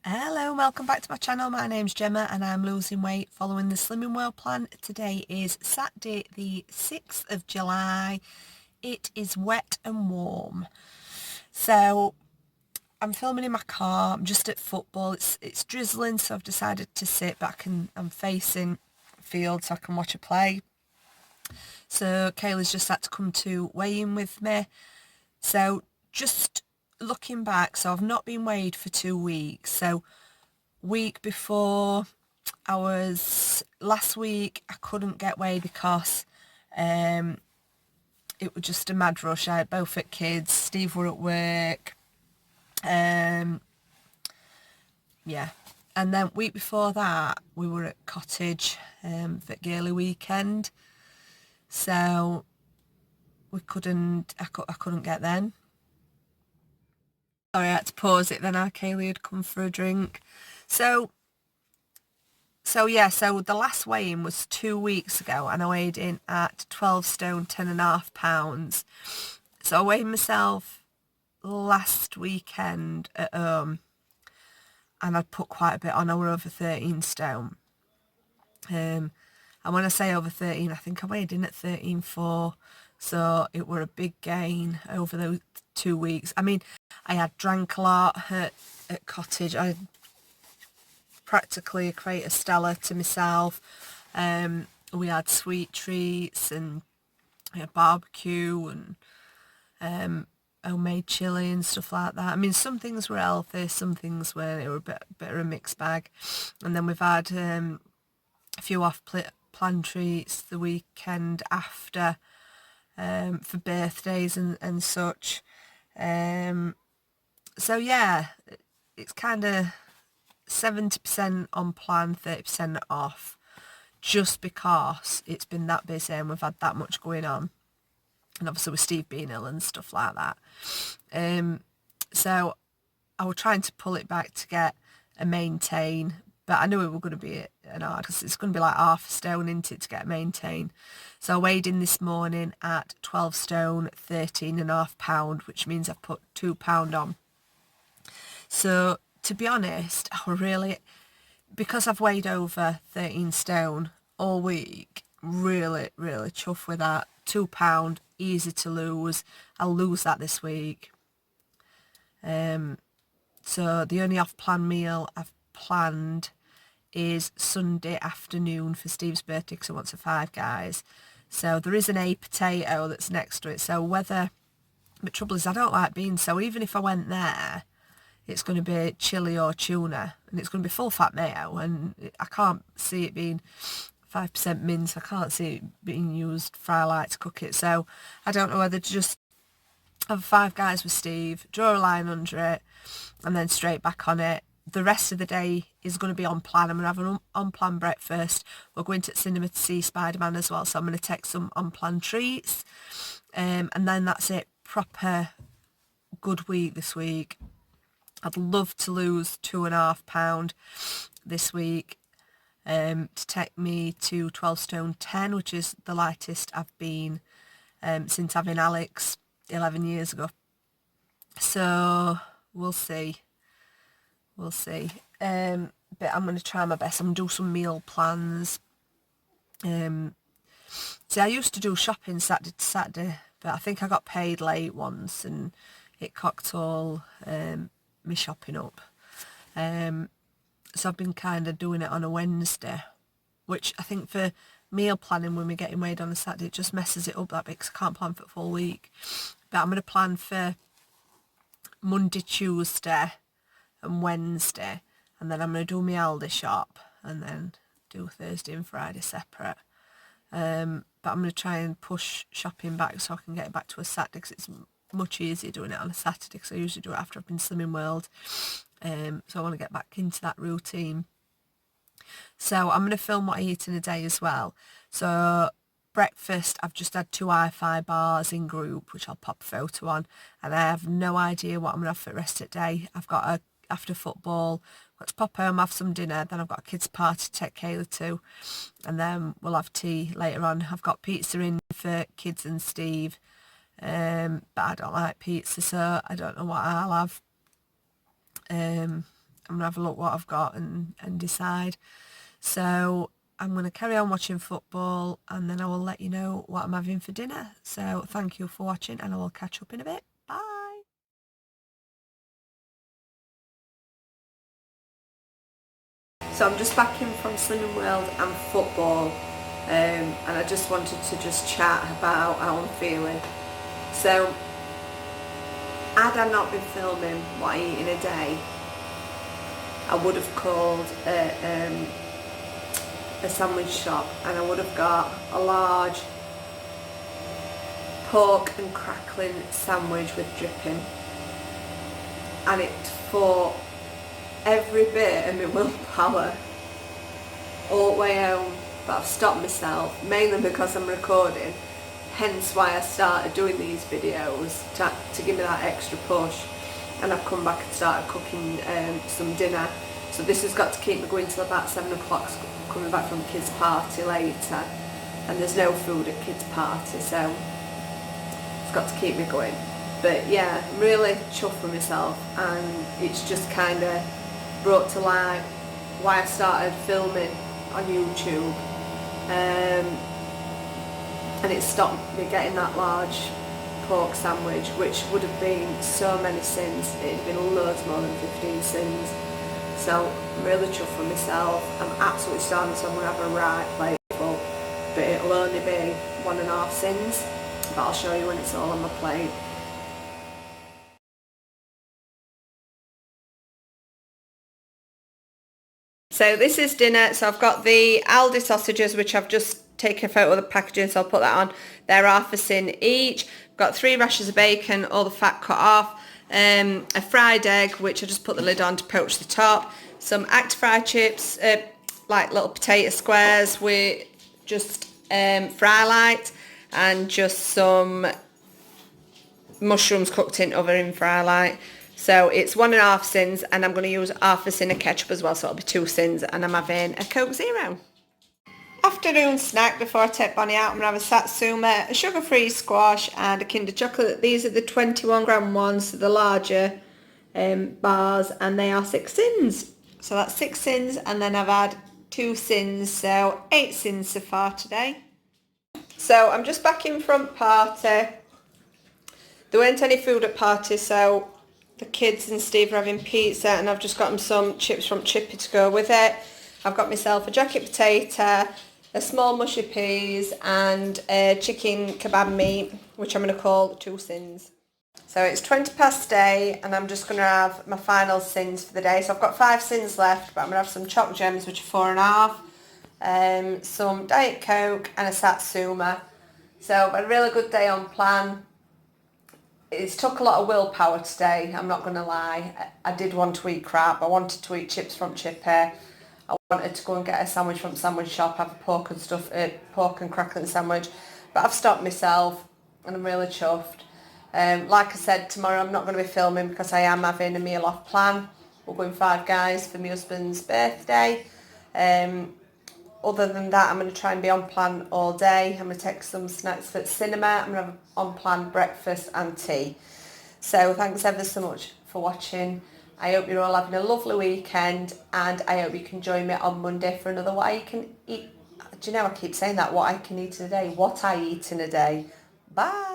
Hello, welcome back to my channel. My name's Gemma and I'm losing weight following the Slimming World plan. Today is Saturday the 6th of July. It is wet and warm. So I'm filming in my car. I'm just at football. It's drizzling, so I've decided to sit back and I'm facing the field so I can watch a play. So Kayla's just had to come to weigh in with me. So just looking back, so I've not been weighed for 2 weeks. So week before last week I couldn't get weighed because it was just a mad rush. I had both at kids, Steve were at work, yeah. And then week before that we were at Cottage for Gaily weekend, so I couldn't get then. Sorry, I had to pause it then. Our Kaylee had come for a drink. So yeah, so the last weigh-in was 2 weeks ago and I weighed in at 12 stone, 10.5 pounds. So I weighed myself last weekend at home and I'd put quite a bit on. I were over 13 stone. And when I say over 13, I think I weighed in at 13.4. So it were a big gain over those 2 weeks. I mean, I had drank a lot at Cottage. I practically a crate of Stella to myself. We had sweet treats and we had barbecue and homemade chilli and stuff like that. I mean, some things were healthy, some things weren't. It were a bit of a mixed bag. And then we've had a few off-plan treats the weekend after for birthdays and such. So yeah, it's kind of 70% on plan, 30% off, just because it's been that busy and we've had that much going on, and obviously with Steve being ill and stuff like that. So I was trying to pull it back to get a maintain, but I knew it was going to be an hard, because it's going to be like half a stone into it to get a maintain. So I weighed in this morning at 12 stone, 13.5 pound, which means I've put £2 on. So to be honest, I really, because I've weighed over 13 stone all week, really chuffed with that. £2, easy to lose. I'll lose that this week. So the only off-plan meal I've planned is Sunday afternoon for Steve's birthday, because he wants a Five Guys. So there is an A potato that's next to it. So whether, the trouble is I don't like beans, so even if I went there, it's going to be chili or tuna, and it's going to be full fat mayo, and I can't see it being 5% mince. I can't see it being used for I like to cook it. So I don't know whether to just have Five Guys with Steve, draw a line under it, and then straight back on it. The rest of the day is going to be on plan. I'm going to have an on-plan breakfast. We're going to the cinema to see Spider-Man as well, so I'm going to take some on-plan treats. And then that's it. Proper good week this week. I'd love to lose £2.5 this week to take me to 12 stone 10, which is the lightest I've been since having Alex 11 years ago. So we'll see. But I'm going to try my best. I'm going to do some meal plans. See, I used to do shopping Saturday to Saturday, but I think I got paid late once and it cocked all my shopping up. So I've been kind of doing it on a Wednesday, which I think for meal planning when we're getting weighed on a Saturday, it just messes it up that bit because I can't plan for the full week. But I'm going to plan for Monday, Tuesday and Wednesday, and then I'm going to do my Aldi shop and then do Thursday and Friday separate. But I'm going to try and push shopping back so I can get it back to a Saturday, because it's much easier doing it on a Saturday, because I usually do it after I've been Slimming World. So I want to get back into that routine. So I'm going to film what I eat in a day as well. So breakfast, I've just had 2 hi-fi bars in group, which I'll pop a photo on, and I have no idea what I'm going to have for the rest of the day. I've got after football, got to pop home, have some dinner, then I've got a kids party to take Kayla to, and then we'll have tea later on. I've got pizza in for kids and Steve, but I don't like pizza, so I don't know what I'll have. I'm going to have a look what I've got and decide. So I'm going to carry on watching football, and then I will let you know what I'm having for dinner. So thank you for watching, and I will catch up in a bit. Bye. So I'm just back in from Slimming World and football, and I just wanted to just chat about how I'm feeling. So had I not been filming what I eat in a day, I would have called a sandwich shop, and I would have got a large pork and crackling sandwich with dripping, and it fought every bit of my willpower all the way home, but I've stopped myself, mainly because I'm recording, hence why I started doing these videos, to give me that extra push. And I've come back and started cooking some dinner, so this has got to keep me going till about 7 o'clock, coming back from kids' party later, and there's no food at kids' party, so it's got to keep me going. But yeah, I'm really chuffed with myself, and it's just kind of brought to light why I started filming on YouTube, and it stopped me getting that large pork sandwich, which would have been so many sins. It had been loads more than 15 sins. So I'm really chuffed with myself. I'm absolutely starving, so I'm going to have a right plate full, but it'll only be 1.5 sins, but I'll show you when it's all on my plate. So this is dinner. So I've got the Aldi sausages, which I've just taken a photo of the packaging, so I'll put that on. They're half a sin each. Got 3 rashers of bacon, all the fat cut off. A fried egg, which I just put the lid on to poach the top. Some Actifry chips, like little potato squares with just fry light, and just some mushrooms cooked in oven in fry light. So it's 1.5 sins, and I'm going to use half a sin of ketchup as well, so it'll be 2 sins, and I'm having a Coke Zero. Afternoon snack before I take Bonnie out, I'm going to have a Satsuma, a sugar-free squash, and a Kinder Chocolate. These are the 21 gram ones, so the larger bars, and they are 6 sins. So that's 6 sins, and then I've had 2 sins, so 8 sins so far today. So I'm just back in from party. There weren't any food at party, so the kids and Steve are having pizza, and I've just got them some chips from Chippy to go with it. I've got myself a jacket potato, a small mushy peas, and a chicken kebab meat, which I'm going to call 2 sins. So it's 8:20, and I'm just going to have my final sins for the day. So I've got 5 sins left, but I'm going to have some choc gems, which are 4.5, some Diet Coke, and a Satsuma. So I've had a really good day on plan. It's took a lot of willpower today, I'm not going to lie. I did want to eat crap. I wanted to eat chips from Chippy. I wanted to go and get a sandwich from the sandwich shop, have a pork and crackling sandwich. But I've stopped myself, and I'm really chuffed. Like I said, tomorrow I'm not going to be filming because I am having a meal off plan. We're going Five Guys for my husband's birthday. Other than that, I'm going to try and be on plan all day. I'm going to take some snacks for cinema. I'm going to have on plan breakfast and tea. So thanks ever so much for watching. I hope you're all having a lovely weekend, and I hope you can join me on Monday for another What I Can Eat. Do you know, I keep saying that, what I can eat in a day. What I eat in a day. Bye.